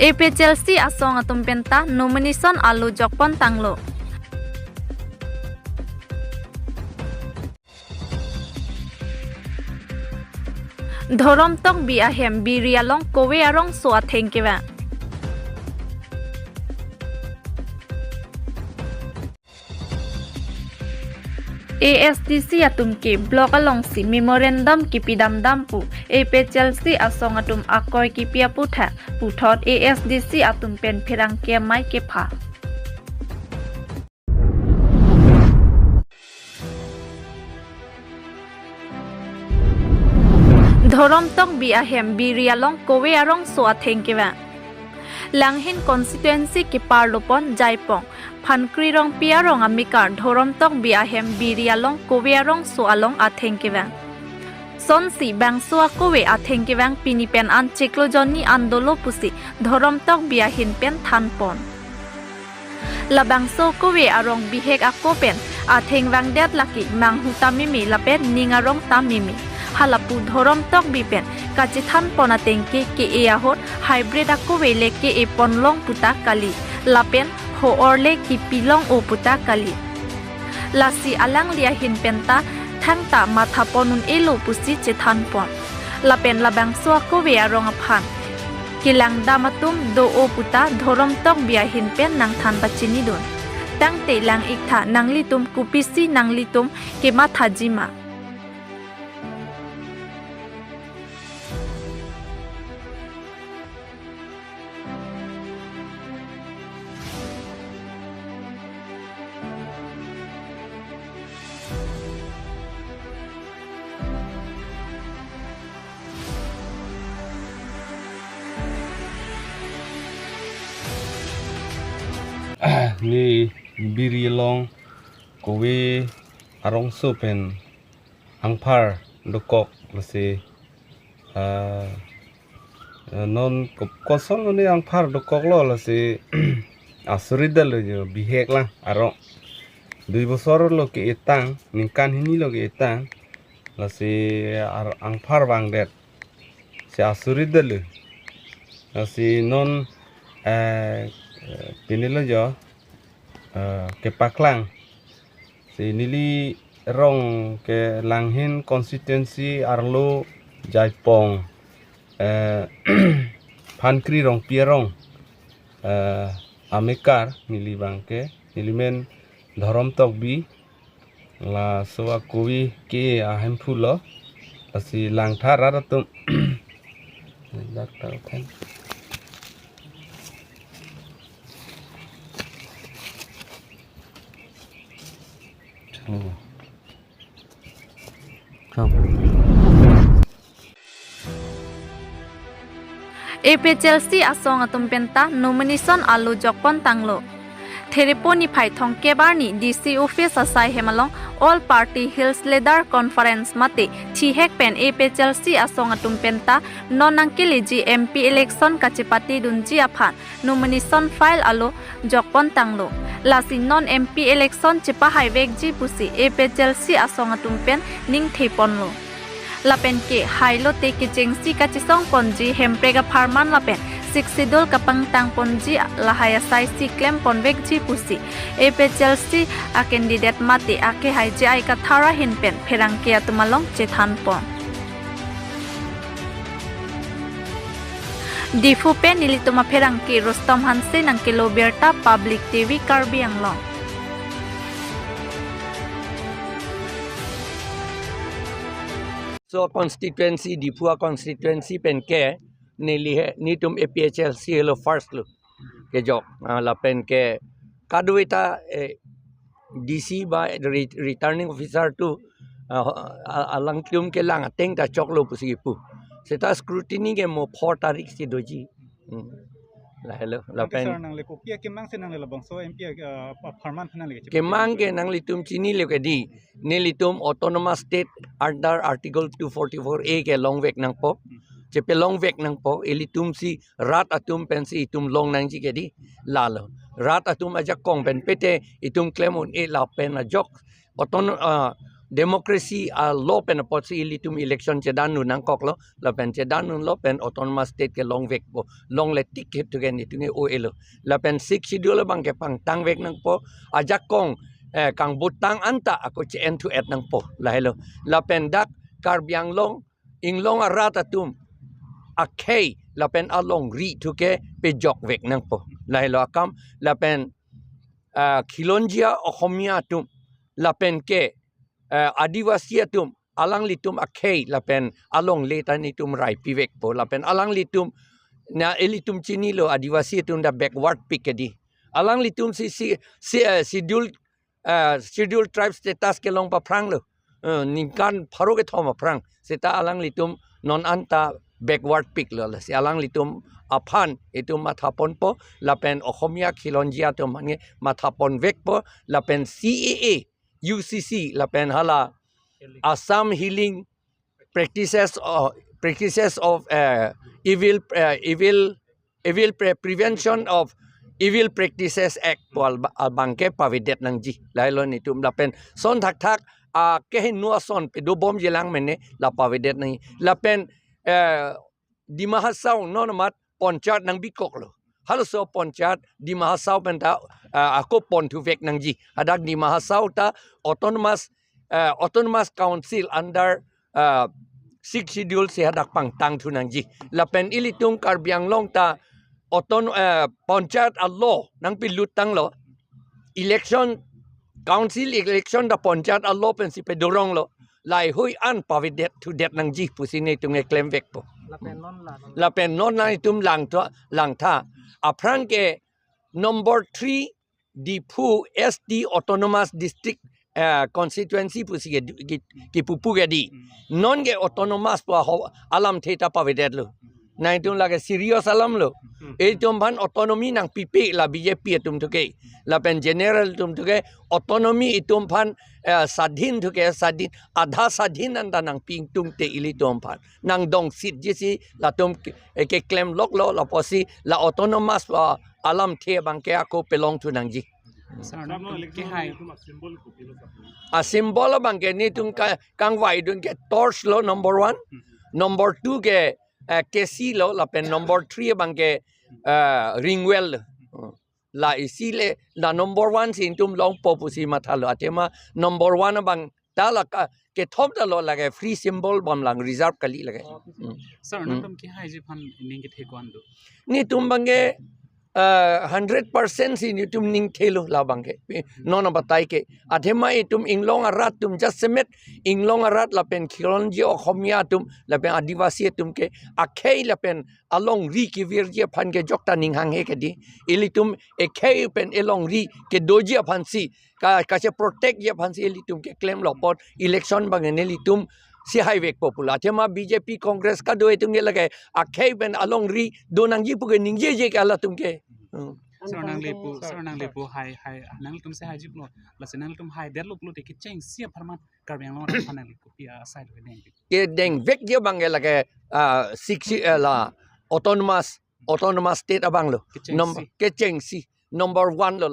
AP Chelsea asong atum penta nomination alu jokpon tanglo. Dhorom tok bi ahem bi rialong kowe arong so athengkewa. ASDC atum ke blok along si memorandum ki pidam dampu AP Chelsea asong atum akoy ki pia putha puthot ASDC atum pen phirang ke mai ke pha Dhorom tok bi ahem bi rialong kowe arong so athengkewa Langhin constituency ki parlopon jaipong Phankri rong pia rong amikar dhorom tok bi ahem bi rialong kowe arong so along athengkewang Son si bang so kowe athengkewang pinipen an cheklo jonni andolo pusi dhorom tok bi ahin pen thanpon Labang so kowe arong bihek akopen athengwang det laki manghu tamimi lapet ningarong tamimi halapu dhorom tok bipen kachi thanpon atengke ke eahot hybrid akowe leke e ponlong puta kali lapen ho orle ki pilong o puta kali lasi alang lia hin penta thangta matha ponun elo pusi che thanpon lapen labang so ko we arong aphan kilang damatum do o puta dhorom tok bia hin pen nang than bachini don tangte lang ikha nanglitum kupisi nanglitum ke matha jima ni biri long kowe arong sopen angpar dokok lase non kosong ni angpar dokok lo lase asuridal jo bihek lah arong 2 bosor lo ke etang ningkan hini lo ke etang lase angpar bang det se asuridal lase non pinilo jo ke paklang si nili rong ke langhin constituency arlo jaipong Phankri rong pierong amikar nili bangke nilimen dhorom tok bi la soa kowi ke ahem phulo asi langthar aratum daktar kan AP Chelsea asong atum penta nomination alu jokpon tanglo Thereponi phai thongke barni DC office asai hemalong all party hills leader conference mate thihek pen AP Chelsea asong atum penta nonangkili MP election kachipati dunji aphan nomination file alu jokpon tanglo lasi non MP election chipa highway ji pusi AP Chelsea asong atum pen ning theponlo lapen ke hailo te ke jengsi kachisong ponji hemprega farman lapen siksidol kapang tang ponji lahaya sai si klem ponvek ji pusi AP Chelsea a candidate mate ake haije ai ka thara hinpen pherang ke atumalong chethan pon Difu pe nilituma pherang ke Rostam Hanse nang ke Loberta Public TV Karbi Anglong So constituency Dipua constituency pen ke ni tum APHLC hello first lo ke jok la pen ke kaduita DC ba returning officer tu alang tum ke lang ateng ta choklo pusi pu seta scrutiny ke mo 4 tarik si doji la hello la pen nang le kopia kemang se nang le labang so MP farman nang le kemang ke nang litum chini le ke di ne litum autonomous state under article 244A ke long vek nang po chepe long vek nang po elitum si rat atum pensi itum long nang ji ke di lalo rat atum aja kong pen pete itum claim on e la pen a jok democracy law pen potsi ilitum election chedan nu nang kok lo la pen chedan nu lo pen autonomous state ke long vek po long le ticket to gen itu nge o elo la pen six schedule bang ke pang tang vek nang po ajak kong kang butang anta ako che end to end nang po la hello la pen dak kar biang long ing long arata tum akay la pen along ri to ke pe jok vek nang po la hello akam la pen khilonjia ohomia tum la pen ke adivasi tum alang litum akay la pen along letan itum rai pivek po la pen alang litum na elitum chini lo adivasi tum da backward pikedi alang litum si schedule tribe status ke long pa prang lo ningkan pharo ke thoma prang seta alang litum non anta backward pick lo si alang litum aphan itum mathapon po la pen ohomia khilonjia tum mangi mathapon vek po la pen CAA UCC la pen hala Assam Healing Practices of Prevention of Evil Practices Act po bangke pavidet nang ji lailo ni tum la pen son thak ke nuwa son pe do bom jelang mene la pavidet nang la pen di mahasau non mat ponchat nang bikok lo halo so ponchat di mahasau pen ta ako pon tu vek nang ji adak di mahasau ta autonomous council under six schedule se hadak pang tang tu nang ji la pen ilitung karbiang long ta ponchat a law nang pilut tang lo election council election da ponchat a law pen si pe dorong lo lai hui an pavidet tu det nang ji pusine tung e claim vek po la pen non na tum lang tha aprang ke number 3 Dipu SD autonomous district constituency pusi ki pupu ke di non ke autonomous po alam theta pavidet lo nai tum lage serious alam lo e tum ban autonomy nang pipi la BJP tum thuke la pen general tum thuke autonomy itum ban sadhin thuke sadhin adha sadhin anda nang ping tum te ili tum ban nang dong sit jisi la tum ke claim lok lo la posi la autonomous alam the bang ke ako pelong tu nang ji a symbol bang ke ni tum kang wai dun ke torch lo number 1 number 2 ke KC lo la pen number 3 bang ke ringwell la isile la number 1 sin tum long popusi mathalo atema number 1 bang tala ke thop da lo lage free symbol bam lang reserve kali lage sir nam ki hai ji phan ning ke thekwan do ni tum bang ke 100% sin tum ning thelo la bang ke non batai ke athema tum inglong arat tum just semet inglong arat la pen khilonji ohomia tum la pen adivasi tum ke akhei la pen along ri ki virje phan ke jokta ning hang he ke di ilitum ekhei pen elong ri ke doji phan si ka che protect ye phan si ilitum ke claim lo pot election bang ne litum si highway popular tema BJP Congress ka do itung ge lage akhei ben along ri do nang ji pu ge ning je ka la tum ke sir nang lepu hai nang tum se hai ji plo la se nang tum hai der lok lu te ki cheng sia pharman karbiang long phan nang ku pia side ke deng ke deng vek je bang ge lage 6 la autonomous state abang lo number ke cheng si number 1 lo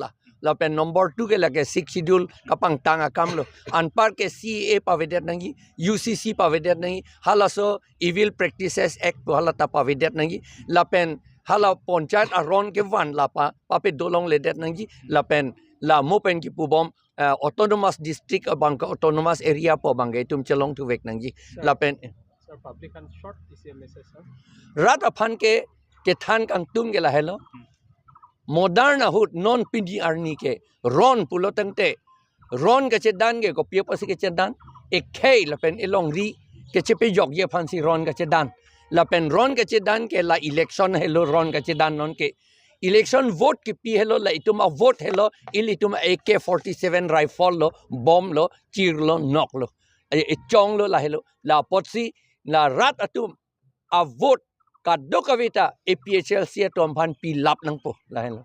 la pen number 2 ke lage 6 schedule kapang tanga kam lo an par ke CA pavedet nangi UCC pavedet nangi halaso evil practices act hala ta pavedet nangi la pen hala ponchait aron ke van la pa pe dolong ledet nangi la pen la mopen ki pubom autonomous district abang autonomous area po bangay tum chelong tu vek nangi la pen sir public and short is a message sir rat aphan ke than kang tum ge la hello modern ahut non pindi arni ke ron pulotang te ron ke chedan ge ko pia pasi ke chedan ekhei la pen elong ri ke chepe jok ye phansi ron ke chedan la pen ron ke chedan ke la election hello ron ke chedan non ke election vote ki pi hello la ituma vote hello ilituma AK47 rifle lo bomb lo chir lo nok lo e chong lo la hello la potsi la rat atum a vote kadok kavita APHLC tom phan pi lap nang po lahen lo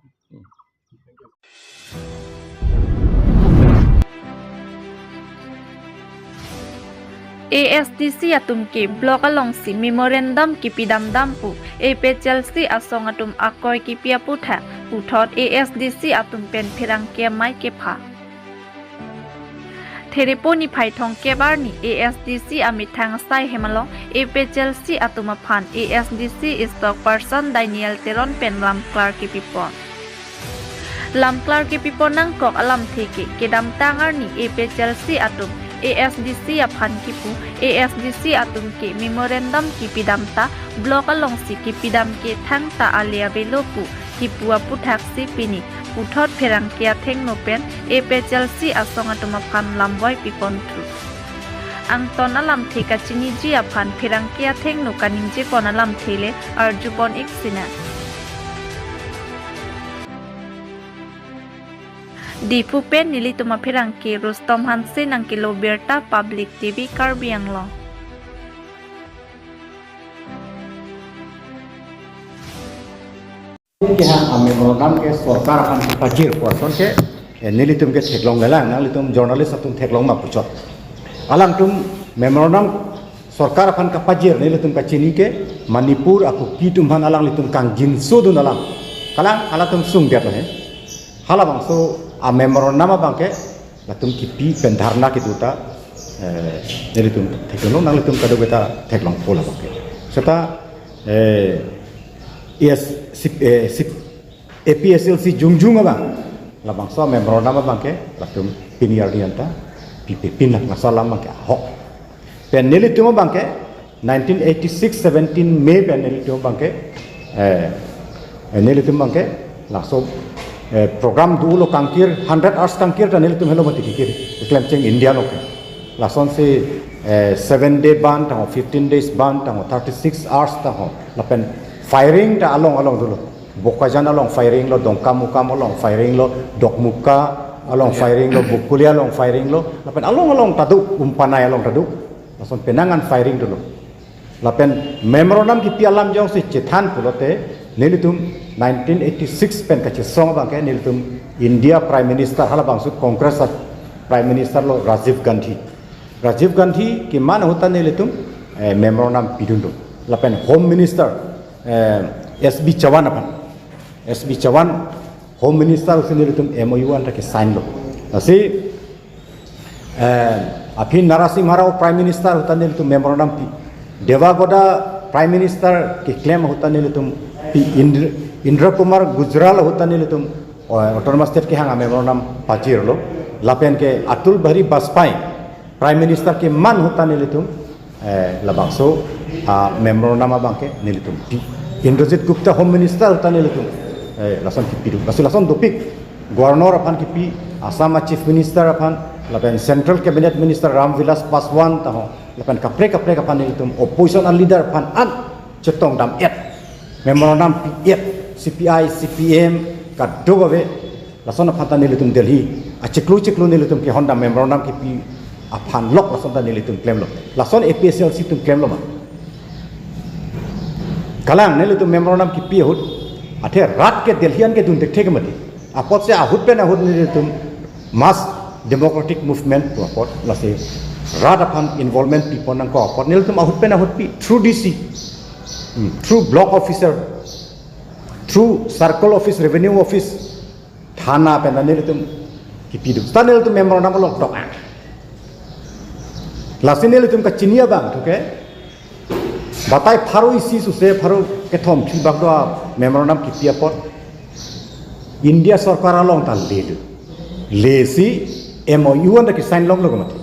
ASDC atum ki blok along si memorandum ki pidam dampu APHLC asong atum akoy ki pia putha puthot ASDC atum pen phirang ke mai ke pha Thereponi Python Kebarni ASDC Amitang Sai Hemalong APHLC Atumaphan ASDC spokesperson Daniel Teron Pen Lam Clark Pipon Lam Clark Pipon nang kok alam theke kedam tangarni APHLC Atum ASDC Aphan Kipu ASDC Atum ke memorandum kipidamta blok along si kipidam ke thangta alia belopu kipua puthaksi pini Uthot Perang Kia Theng Nopen APHLC Asong Atumaphan Lamboy Pipon Tru Ang ton alam theka chini ji aphan Perang Kia Theng no kaning je kon alam thele arjupon iksina Dipu pen nili tuma Perang ke Rustom Hansen ang kilo Berta Public TV Karbiang Long के हाँ मेमोरेंडम के सरकार अन पाजिर पर्सन के नीली तुम के थेकलोंग लेला नाली तुम जर्नलिस्ट तुम थेकलोंग मा पुछत अलंग तुम मेमोरेंडम सरकार अन का पाजिर नीली तुम का चीनी के मणिपुर aku की तुम हन अलंग तुम कांग जिनसो दुन अलंग कलांग अला तुम सुंग देत है हाला बंसो आ मेमोरेंडम बांग के ला तुम की पी पेंधारना की दूता नीली तुम थेकलोंग नाली तुम कदो बेटा थेकलोंग पोला बांग के सता yes APHLC jungjung abang labang so memorandum abang ke lakum piniar dianta pipi pinak masalah abang ke hok peneli tu abang ke 1986 17 Mei peneli tu abang ke peneli tu abang ke langsung program dulu kangkir 100 hours kangkir dan neli tu hello mati kikir klaim ceng India lo ke langsung si 7 day ban tang 15 days ban tang 36 hours tang lapen firing ta along dulu bokajan along firing lo dongkam along firing lo dok muka along firing lo bukuli along firing lo lapen along tadu umpanai along tadu langsung penangan firing dulu lapen memorandum ki pialam jong si cethan pulote nilitum 1986 pen kachi song bang ke nilitum India Prime Minister hala bang sut Congress Prime Minister lo Rajiv Gandhi ki mana hutan nilitum memorandum pidundu lapen Home Minister SB Chavan Home Minister usini litum MOU anta ke sign lo asi aphin Narasimha Rao Prime Minister hutane litum memorandum pi Devagoda Prime Minister ke claim hutane litum pi Indra Kumar Gujral hutane litum autonomous state ke hanga memorandum pajir lo lapen ke Atul Bihari Vajpayee Prime Minister ke man hutane litum labangso memorandum abang ke nilitum Indrajit Gupta Home Minister tani litum lasan kipi lasan topik Governor apan kipi Assam Chief Minister apan lapan Central Cabinet Minister Ramvilas Paswan taho lapan kapre apan nilitum opposition leader apan an cetong dam et memorandum et CPI CPM kadogawe lasan apan tani litum Delhi achiklu nilitum ki Honda memorandum kipi apan lok lasan tani litum claim lo lasan APHLC tum claim lo ma kalang nele tu memorandum ki pi hut athe rat ke delhian ke dun tek mati apot se ahut pe na hut nele tu mass democratic movement to apot la se rat apan involvement pi ponang ko apot nele tu ahut pe na hut pi through DC through block officer through circle office revenue office thana pe na nele tu ki pi du sta nele tu memorandum lo tok la se nele tu ka chinia bang thuke batai pharo isi suse pharo kethom thibak do memorandum ki piapot India sarkar along ta lesi MOU and ki sign long logomati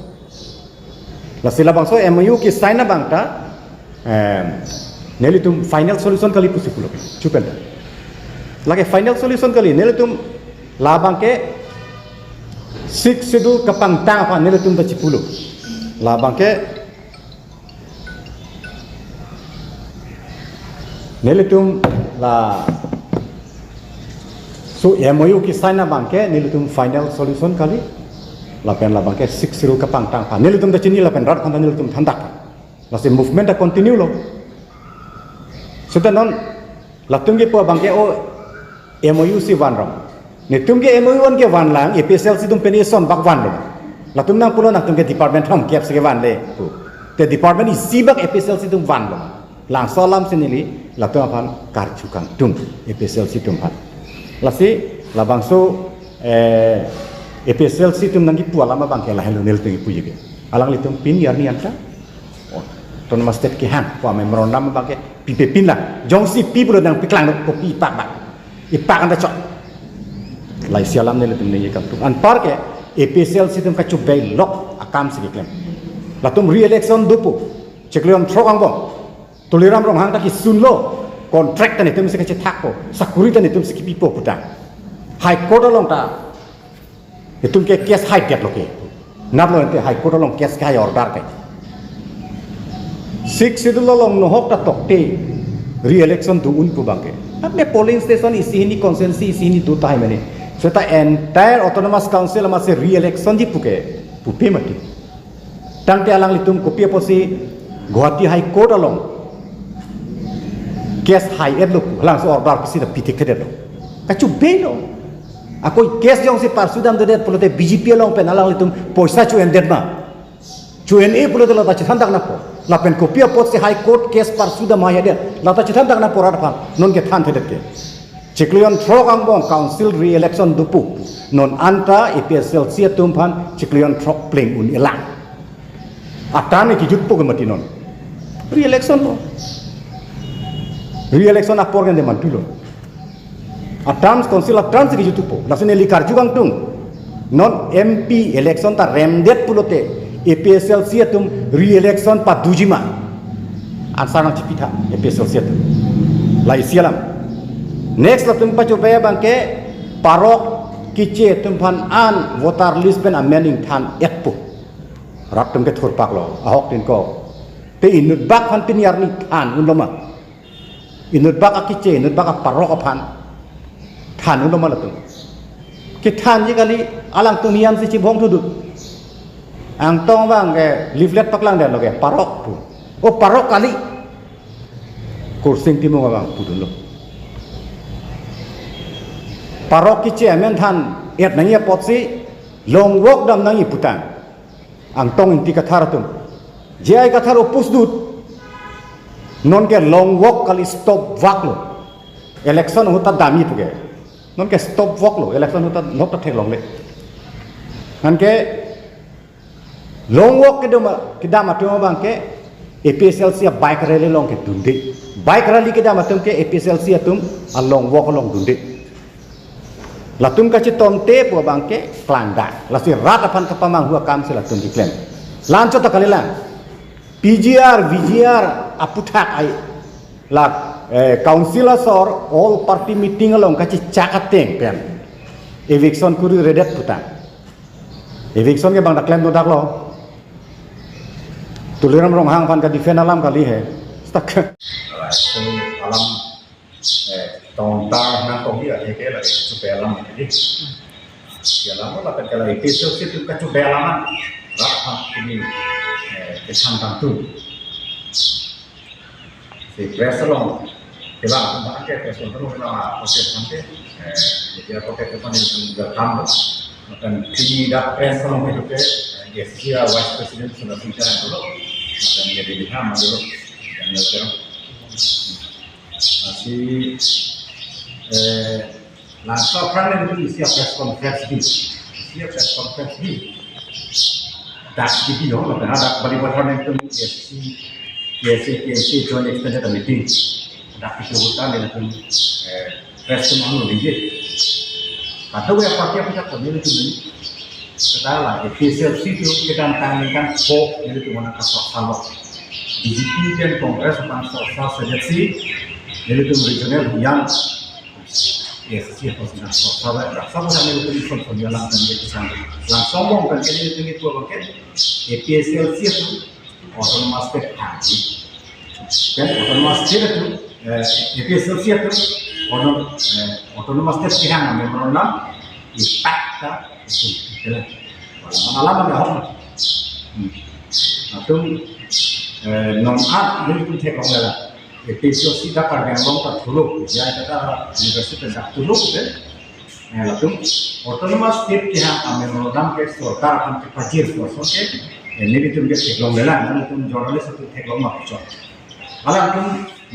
la sila bangso MOU ki sign na bangta nelitum final solution kali pusipulo chupenda lage final solution kali nelitum la bangke 6 schedule kapang ta apa nelitum ta chipulo la bangke nelitum la so MOU ki sign na bangke nelitum final solution kali lapen la bangke 60 kapang tang pa nelitum da chini lapen rat khanda nelitum thandak la se movement da continue lo sudanon latum ge po bangke o MOU si wan ram netum ge MOU wan ge wan lang APHLC tum peni son bak wan lo latum nang pulo nak tum ge department ham kep se ge wan le te department is sibak APHLC tum wan lo lang solam sinili latung apan karcukan tung APHLC tum pan lasi labangso APSLC tum nangi pu alama bang ke lahen lo nel tu ipu jege alang litum pin yar ni anta autonomous state ke han pa memorandum bang ke pi pin la jong si pi bulo dang piklang ko pi pak bak ipak anda cok lai sialam nel tum ni kam tum an par ke APSLC tum ka chubai lok akam si klem la tum re-election dupu ceklion trokang bong tuliram rong hang ta ki sunlo contract tani tum se ka thakpo sakuri tani tum se ki pipo putang high court along ta itu ke kes high get loke nablo ente high court along kes kai order kai six sidul along no hok ta tokte re-election tu un pu bangke apne polling station isi ni consensus isi ni tu tai mane so ta entire autonomous council ama se re-election ji pupe mati tangte alang litum kopia posi Guwahati high court along kes high ed lo lang so order pisi da pitik kede lo kacu belo aku kes jong si parsudam de pulote BJP long pen alang litum poisa chu endet ma chu NA pulote la ta chithan dak na po la pen kopia pot si high court kes parsudam ma yade la ta chithan dak na po rat phan non ke than thedet ke chiklion throk ang bong council re-election dupu non anta APSL sia tum phan chiklion throk pling un elang atane ki jutpo ke mati non re-election lo re-election apor kan de mantulo Adams Council of Trans ki jutupo lasune likar jugang tung non MP election ta remdet pulote APSL siatum re-election pa dujima ansana cipita APSL siatum lai sialam next latum pa chopaya bangke parok kiche tumpan an voter list pen amending than etpu ratum ke thur paklo ahok tin ko pe inut bak phan pin yarni than unloma inut bak kiche inut bak parok phan than ulo malatung ki than ji kali alang tung niam si chibong tudu ang tong bang ke leaflet paklang dan loge parok pu o parok kali kursing timu bang pudun lo parok ki che men than et nangi pot si long wok dam nangi putan ang tong inti katharatum je ai kathar opus dut non ke long wok kali stop wak lo election hota dami puge non ke stop walk lo election hutan nok ta thek long le han ke long walk ke dama tu bang ke APSL sia bike rally long ke dunde bike rally ke dama tum ke APSL sia tum a long walk long dunde la tum ka chitom te po bang ke klanda la si rat apan ka pamang hua kam sila tum diklen lancho ta kalilan PGR VGR aputhak ai la councillors or all party meeting along kachi chakateng pen eviction kuri redet putan eviction ke bang daklem do daklo tuliram rong hang pan ka defend alam kali he stak alam tong tar na ko hi ade ke la chu pe alam ni ya alam la pen kala episode se tu ka chu pe alam ra ha ni ke san tam tu se presalong Kela pakai person terus na pakai sampai dia pakai person yang berkamu dan kini dah person itu ke dia vice president sudah bicara dulu dan dia dilihat dulu dan dia sekarang masih langsung kan itu isi press conference di das video lah ada baliwatan itu KC joint extended meeting dak kesebutan dengan resim anu lagi. Atau yang pakai apa community ini, setelah APSLC itu kita tanyakan kok jadi tu mana kasar salok. BJP dan Kongres akan selesai seleksi jadi tu regional yang APSLC harus selesai. Sama sama itu pun penjualan dan kesan. Langsung mungkin jadi itu pakai APSLC itu autonomous state haji. Dan autonomous state itu APSLC itu autonomous state kehang memorandum impacta itu jelas. Malam ada orang. Atau non-art jadi pun cek orang lah. APSLC dapat yang long tak dulu. Jadi kita universitas tak dulu kan. Lalu autonomous state kehang memorandum ke सरकार akan terpajir proses ke. Ini itu dia cek long lah. Nanti itu jurnalis itu cek long macam. Kalau itu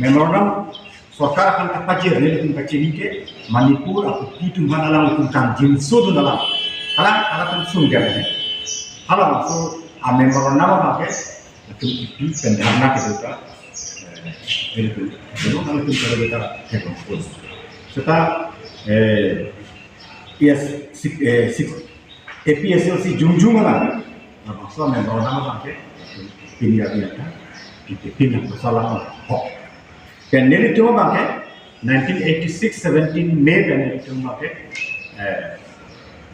memorandum सरकार akan terpajir ini itu kecil ke Manipur atau itu mana lah itu kan jinsu tu dalam Kalau tuh sungguh ni, kalau masuk member nama pakai, itu pendarna kita juga, itu kalau tuh kalau kita terus, setelah APSLC jung mana, masuk member nama pakai, pilih apa, pilih kesalahan hok. Dan ini cuma pakai 1986-17 Mei dan ini cuma pakai.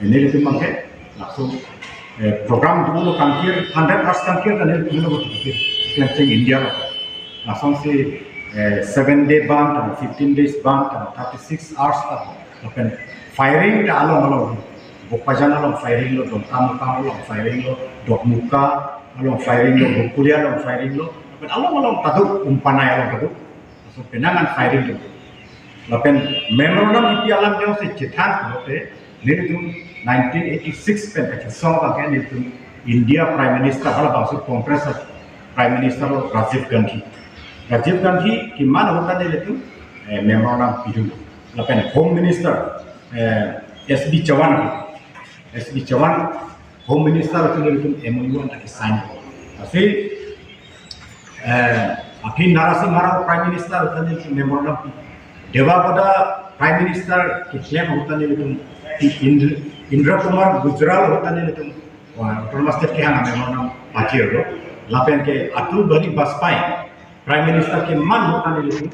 Ini cuma pakai langsung program dulu kangkir 100 hours kangkir dan ini cuma pakai kelanjang India langsung si 7-day ban atau 15 days ban atau 36 hours atau firing dah along bukan along firing lo dong kamu along firing lo dok muka along firing lo kuliah along firing lo along tadu umpanai along tadu langsung penangan firing lo lapen memorandum itu alam dia se cetan lote ini tu 1986 pen kecil kan itu India Prime Minister kalau bangsa Kongres Prime Minister Rajiv Gandhi gimana hutan dia itu memorandum itu lapen Home Minister SB Chawan Home Minister itu MOU yang sign tapi akhir narasi marah Prime Minister itu memorandum Devagada Prime Minister klaim hutan itu Indra Kumar Gujral hutan itu termasuk ke hang memang akhir lo lapen ke Atul Bari Baspai Prime Minister ke man hutan itu